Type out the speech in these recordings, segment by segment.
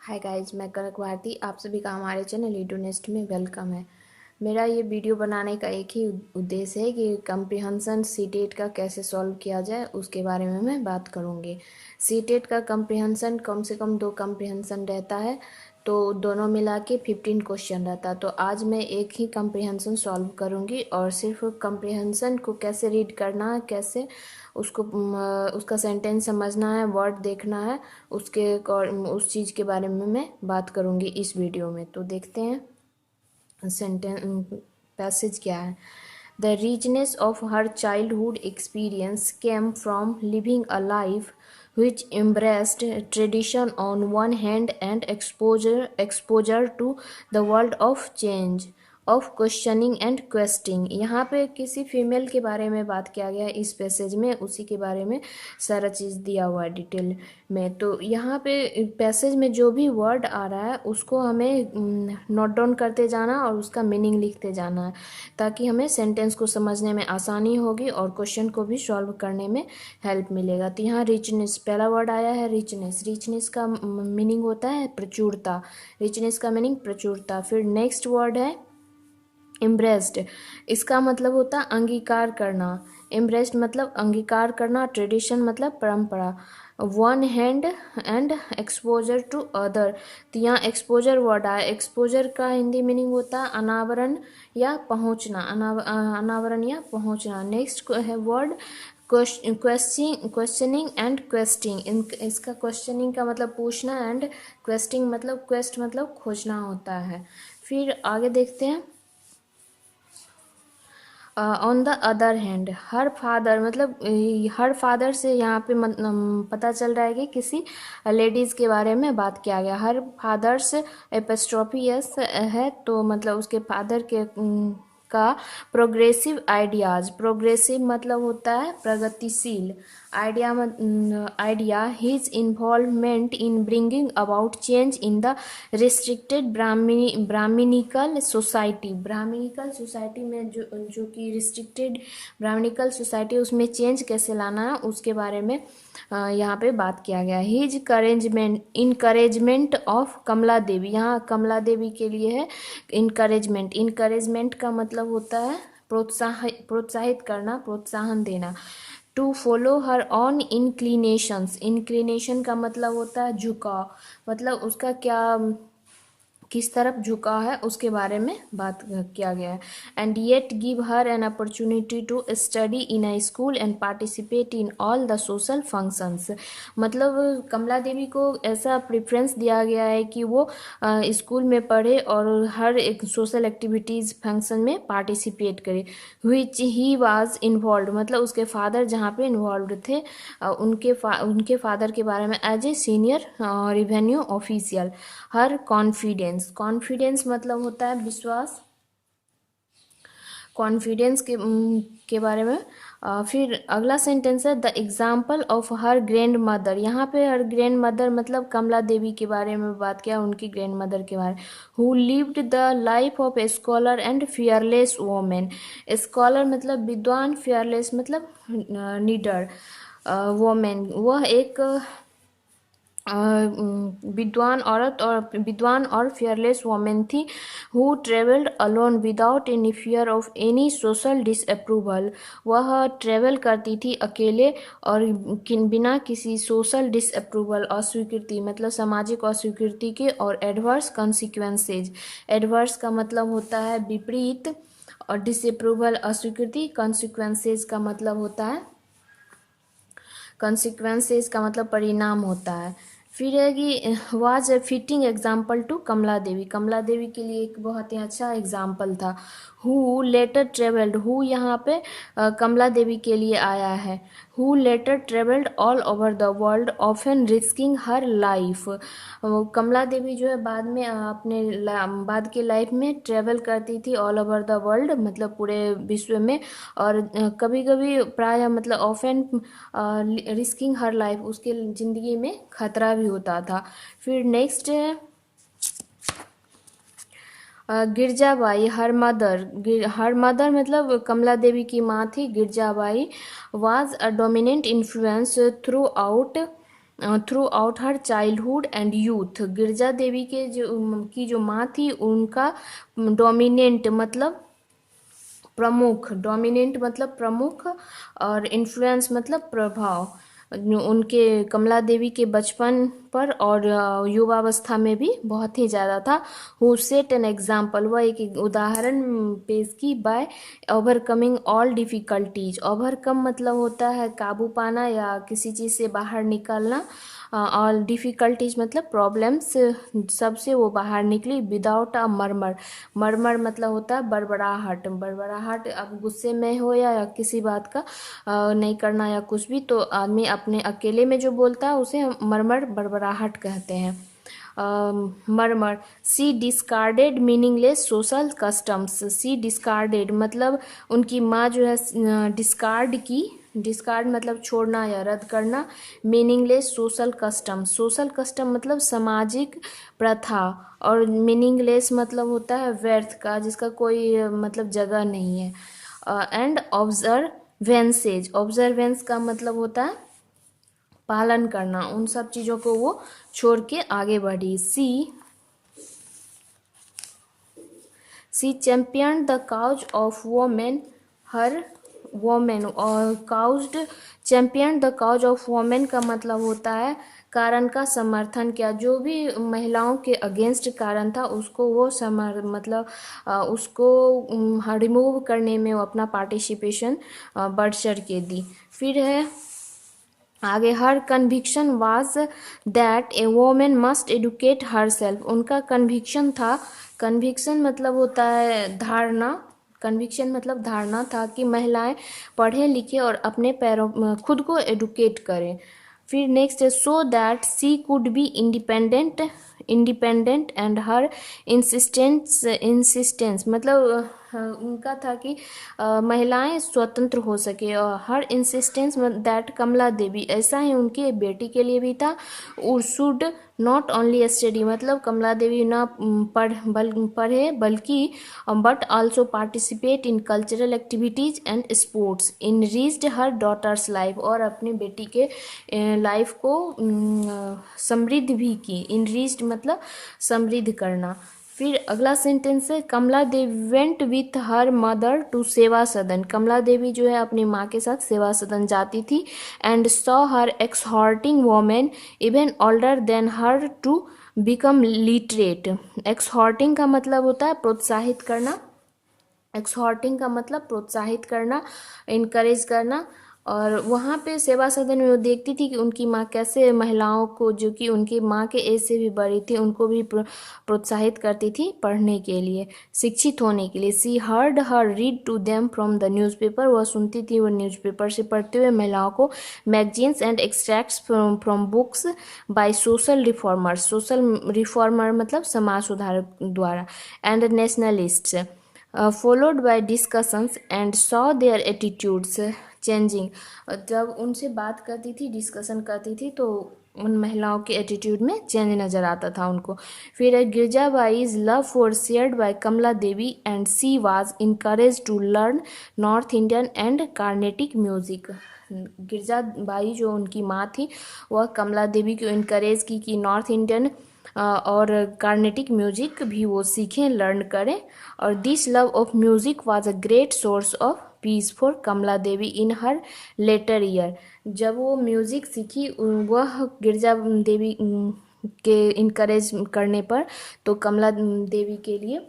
Hi guys, मैं कनक भारती। आप सभी का हमारे चैनल ईडोनेस्ट में वेलकम है। मेरा ये वीडियो बनाने का एक ही उद्देश्य है कि कम्प्रिहेंशन सीटेट का कैसे सॉल्व किया जाए, उसके बारे में मैं बात करूँगी। सीटेट का कम्प्रिहेंशन कम से कम 2 कम्प्रिहेंशन रहता है, तो दोनों मिला के 15 क्वेश्चन रहता है। तो आज मैं एक ही कम्प्रिहेंशन सॉल्व करूँगी और सिर्फ कम्प्रिहेंशन को कैसे रीड करना है, कैसे उसको उसका सेंटेंस समझना है, वर्ड देखना है, उस चीज़ के बारे में मैं बात करूँगी इस वीडियो में। तो देखते हैं सेंटेंस पैसेज क्या है। The richness of her childhood experience came from living a life which embraced tradition on one hand and exposure to the world of change, of questioning and questing. यहाँ पे किसी female के बारे में बात किया गया है इस पैसेज में, उसी के बारे में सारा चीज़ दिया हुआ है डिटेल में। तो यहाँ पे पैसेज में जो भी वर्ड आ रहा है उसको हमें नोट डाउन करते जाना और उसका मीनिंग लिखते जाना है, ताकि हमें सेंटेंस को समझने में आसानी होगी और क्वेश्चन को भी सॉल्व करने में हेल्प मिलेगा। तो यहाँ रिचनेस पहला वर्ड आया है, रिचनेस। रिचनेस का मीनिंग होता है प्रचुरता। रिचनेस का मीनिंग प्रचुरता। फिर नेक्स्ट वर्ड है एम्ब्रेस्ड। इसका मतलब होता है अंगीकार करना। एम्ब्रेस्ड मतलब अंगीकार करना। ट्रेडिशन मतलब परंपरा। One hand and exposure to other. तो यहाँ एक्सपोजर वर्ड आया। एक्सपोजर का हिंदी मीनिंग होता है अनावरण या पहुँचना। अनावरण या पहुँचना। नेक्स्ट है वर्ड क्वेश्चनिंग एंड क्वेस्टिंग। इसका क्वेश्चनिंग का मतलब पूछना एंड क्वेस्टिंग मतलब क्वेस्ट मतलब खोजना होता है। फिर आगे देखते हैं। On the other hand, her father मतलब हर फादर से यहाँ पे पता चल रहा है कि किसी लेडीज़ के बारे में बात किया गया। हर फादर्स एपिस्ट्रोफी यस है, तो मतलब उसके फादर के का प्रोग्रेसिव आइडियाज़। प्रोग्रेसिव मतलब होता है प्रगतिशील। Idea his involvement in bringing about change in the restricted Brahmanical society. Brahmanical society में जो कि रिस्ट्रिक्टेड ब्राह्मणिकल सोसाइटी, उसमें चेंज कैसे लाना है उसके बारे में यहाँ पे बात किया गया। हिज इनकरेजमेंट ऑफ कमला देवी। यहाँ कमला देवी के लिए है इनकरेजमेंट। इनकरेजमेंट का मतलब होता है प्रोत्साहित करना, प्रोत्साहन देना। To follow her own inclinations. Inclination का मतलब होता है झुकाव, मतलब उसका क्या किस तरफ झुका है उसके बारे में बात किया गया है। And yet give her an opportunity to study in a school and participate in all the social functions. मतलब कमला देवी को ऐसा प्रेफरेंस दिया गया है कि वो स्कूल में पढ़े और हर एक सोशल एक्टिविटीज़ फंक्शन में पार्टिसिपेट करे। विच ही वाज इन्वॉल्व मतलब उसके फादर जहाँ पे इन्वॉल्व थे, उनके फादर के बारे में as a senior revenue official. Her confidence मतलब होता है विश्वास। कॉन्फिडेंस के बारे में फिर अगला सेंटेंस है the example of her grand mother. यहाँ पे हर ग्रैंड मदर मतलब कमला देवी के बारे में बात किया, उनकी ग्रैंड मदर के बारे में। Who lived the life of a scholar and fearless women. Scholar मतलब विद्वान, फियरलेस मतलब नीडर। वोमेन वह एक विद्वान औरत और विद्वान और फियरलेस वोमेन थी। Who travelled alone without any fear of any social disapproval. वह ट्रेवल करती थी अकेले और बिना किसी सोशल डिसअप्रूवल, अस्वीकृति मतलब सामाजिक अस्वीकृति के, और एडवर्स कॉन्सिक्वेंसेज। एडवर्स का मतलब होता है विपरीत और डिसअप्रूवल अस्वीकृति। कॉन्सिक्वेंसेज का मतलब होता है कॉन्सिक्वेंसेज का मतलब परिणाम होता है। फिर है कि was a fitting example to Kamala Devi. Kamala Devi के लिए एक बहुत ही अच्छा एग्जाम्पल था। हु लेटर ट्रेवल्ड, हु यहाँ पे कमला देवी के लिए आया है। Who later travelled all over the world often risking her life. Kamala Devi जो है बाद में अपने बाद के लाइफ में ट्रेवल करती थी ऑल ओवर द वर्ल्ड मतलब पूरे विश्व में, और कभी कभी प्राय मतलब ऑफन रिस्किंग हर लाइफ, उसके ज़िंदगी में खतरा भी होता था। फिर नेक्स्ट है गिरजाबाई। हर मदर मतलब कमला देवी की माँ थी Girijabai. Was a dominant influence throughout throughout her childhood and youth. Girija Devi के जो माँ थी, उनका डोमिनेंट मतलब प्रमुख, डोमिनेंट मतलब प्रमुख, और इन्फ्लुएंस मतलब प्रभाव उनके कमला देवी के बचपन पर और युवावस्था में भी बहुत ही ज़्यादा था। हु सेट एन एग्जाम्पल, वह एक उदाहरण पेश की। By overcoming all difficulties, overcome मतलब होता है काबू पाना या किसी चीज़ से बाहर निकलना, ऑल डिफ़िकल्टीज मतलब प्रॉब्लम्स, सबसे वो बाहर निकली। विदाउट अ मरमर, मरमर मतलब होता है बड़बड़ाहट, बड़बड़ाहट, अब गुस्से में हो या किसी बात का नहीं करना या कुछ भी, तो आदमी अपने अकेले में जो बोलता है उसे मरमर बड़बड़ाहट कहते हैं। मरमर। सी डिस्कार्डेड मीनिंगलेस सोशल कस्टम्स, सी डिस्कार्डेड मतलब उनकी माँ जो है डिस्कार्ड की, डिस्कार्ड मतलब छोड़ना या रद्द करना, meaningless social custom, social custom मतलब सामाजिक प्रथा, और मीनिंगलेस मतलब होता है व्यर्थ का, जिसका कोई मतलब जगह नहीं है। एंड ऑब्जर्वेंसेज, ऑब्जर्वेंस का मतलब होता है पालन करना, उन सब चीज़ों को वो छोड़ के आगे बढ़ी। She champion the cause of women, her women, और caused, champion the cause of women का मतलब होता है कारण का समर्थन किया, जो भी महिलाओं के अगेंस्ट कारण था उसको वो मतलब उसको रिमूव करने में वो अपना पार्टिसिपेशन बढ़ चढ़ के दी। फिर है आगे, her conviction was that a women must educate herself, उनका कन्विक्शन था, कन्विक्शन मतलब होता है धारणा, कन्विक्शन मतलब धारणा था कि महिलाएं पढ़ें लिखें और अपने पैरों खुद को एडुकेट करें। फिर नेक्स्ट है so that she could be independent and her insistence मतलब उनका था कि महिलाएं स्वतंत्र हो सके, और हर इंसिस्टेंस दैट कमला देवी, ऐसा ही उनके बेटी के लिए भी था। शुड नॉट ओनली स्टडी मतलब कमला देवी ना पढ़े बल्कि but also participate in cultural activities and sports, enriched her daughter's life, और अपनी बेटी के लाइफ को समृद्ध भी की। इनरीच्ड मतलब समृद्ध करना। फिर अगला सेंटेंस है Kamala Devi went with her mother to Seva Sadan, कमला देवी जो है अपनी माँ के साथ सेवा सदन जाती थी। And saw her exhorting women even older than her to become literate, exhorting का मतलब होता है प्रोत्साहित करना, एक्सहॉर्टिंग का मतलब प्रोत्साहित करना, इनकरेज करना। और वहाँ पे सेवा सदन में वो देखती थी कि उनकी माँ कैसे महिलाओं को, जो कि उनकी माँ के एज से भी बड़ी थी, उनको भी प्रोत्साहित करती थी पढ़ने के लिए, शिक्षित होने के लिए। She heard her read to them from the newspaper, वह सुनती थी वो न्यूज़पेपर से पढ़ते हुए महिलाओं को। Magazines and extracts from books by social reformers, social reformer मतलब समाज सुधारक द्वारा। And nationalists followed by discussions and saw their attitudes changing, जब उनसे बात करती थी, डिस्कशन करती थी, तो उन महिलाओं के एटीट्यूड में चेंज नज़र आता था उनको। फिर Girijabai's love for shared by Kamala Devi and she was encourage to learn north Indian and Carnatic music, Girijabai जो उनकी माँ थी वह कमला देवी को इनकरेज की कि नॉर्थ इंडियन और कार्नेटिक म्यूजिक भी वो सीखें, लर्न करें। और this love of music was a great source of peace for Kamala Devi in her later year, जब वो म्यूज़िक सीखी वह गिरजा देवी के इनकरेज करने पर, तो कमला देवी के लिए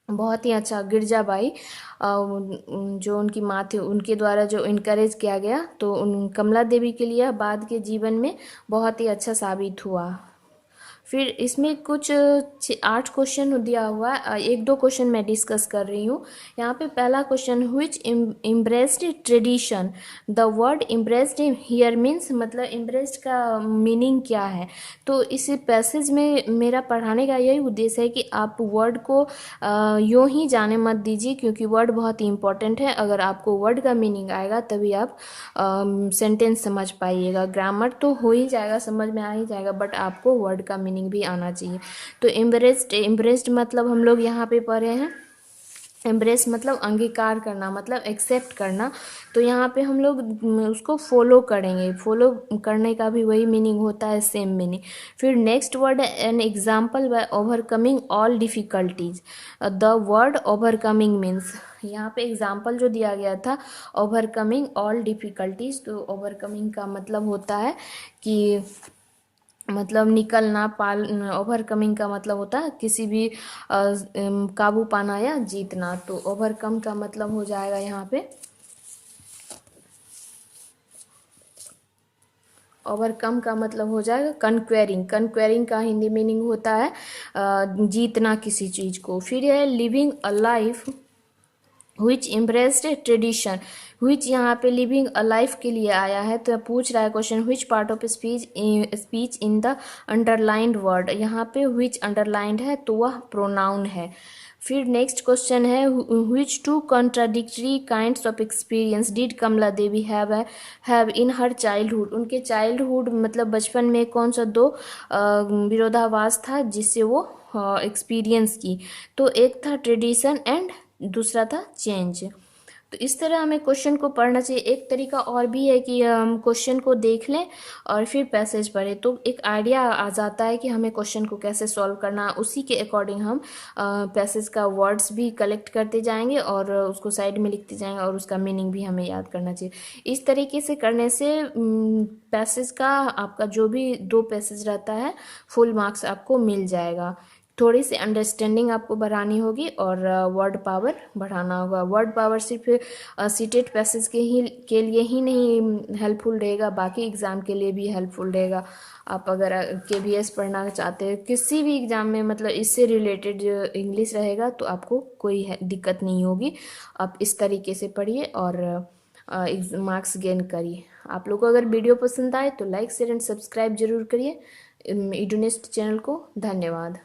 बहुत ही अच्छा, गिरजाबाई जो उनकी माँ थी उनके द्वारा जो इनकरेज किया गया, तो उन कमला देवी के लिए बाद के जीवन में बहुत ही अच्छा साबित हुआ। फिर इसमें कुछ 8 क्वेश्चन दिया हुआ है, एक दो क्वेश्चन मैं डिस्कस कर रही हूँ। यहाँ पे पहला question, which इम्ब्रेस्ड tradition, the word इम्ब्रेस्ड here means मतलब इम्ब्रेस्ड का मीनिंग क्या है। तो इस पैसेज में मेरा पढ़ाने का यही उद्देश्य है कि आप वर्ड को यूँ ही जाने मत दीजिए, क्योंकि वर्ड बहुत ही इंपॉर्टेंट है। अगर आपको वर्ड का मीनिंग आएगा तभी आप सेंटेंस समझ पाइएगा। ग्रामर तो हो ही जाएगा, समझ में आ ही जाएगा, बट आपको वर्ड का मीनिंग भी आना चाहिए। तो इम्ब्रेस्ड मतलब हम लोग यहाँ पे पढ़े हैं एम्ब्रेस मतलब अंगीकार करना, मतलब एक्सेप्ट करना। तो यहाँ पे हम लोग उसको फॉलो करेंगे, फॉलो करने का भी वही मीनिंग होता है, सेम मीनिंग। फिर नेक्स्ट वर्ड है an example bye overcoming all difficulties. The word overcoming means, यहाँ पे एग्जाम्पल जो दिया गया था ओवरकमिंग ऑल डिफ़िकल्टीज, तो ओवरकमिंग का मतलब होता है कि मतलब निकलना, पाल, ओवरकमिंग का मतलब होता है किसी भी काबू पाना या जीतना। तो ओवरकम का मतलब हो जाएगा यहाँ पे, ओवरकम का मतलब हो जाएगा कन्क्वेरिंग। कन्क्वेरिंग का हिंदी मीनिंग होता है जीतना किसी चीज़ को। फिर है living a life which embraced tradition. Which यहाँ पे लिविंग अ लाइफ के लिए आया है, तो पूछ रहा है question which part of speech in the underlined word. यहाँ पे विच अंडरलाइंड है तो वह प्रोनाउन है। फिर नेक्स्ट क्वेश्चन है which two contradictory kinds of experience did Kamala Devi have in her childhood. उनके चाइल्डहुड मतलब बचपन में कौन सा दो विरोधाभास था जिससे वो एक्सपीरियंस की। तो एक था ट्रेडिशन एंड दूसरा था चेंज। तो इस तरह हमें क्वेश्चन को पढ़ना चाहिए। एक तरीका और भी है कि हम क्वेश्चन को देख लें और फिर पैसेज पढ़ें, तो एक आइडिया आ जाता है कि हमें क्वेश्चन को कैसे सॉल्व करना। उसी के अकॉर्डिंग हम पैसेज का वर्ड्स भी कलेक्ट करते जाएंगे और उसको साइड में लिखते जाएंगे और उसका मीनिंग भी हमें याद करना चाहिए। इस तरीके से करने से पैसेज का आपका जो भी 2 पैसेज रहता है फुल मार्क्स आपको मिल जाएगा। थोड़ी सी अंडरस्टैंडिंग आपको बढ़ानी होगी और वर्ड पावर बढ़ाना होगा। वर्ड पावर सिर्फ सीटेट पैसेज के लिए ही नहीं हेल्पफुल रहेगा, बाकी एग्ज़ाम के लिए भी हेल्पफुल रहेगा। आप अगर KVS पढ़ना चाहते हैं किसी भी एग्ज़ाम में, मतलब इससे रिलेटेड इंग्लिश रहेगा तो आपको कोई दिक्कत नहीं होगी। आप इस तरीके से पढ़िए और मार्क्स गेन करिए। आप लोग को अगर वीडियो पसंद आए तो लाइक शेयर एंड सब्सक्राइब जरूर करिए इडूनेस्ट चैनल को। धन्यवाद।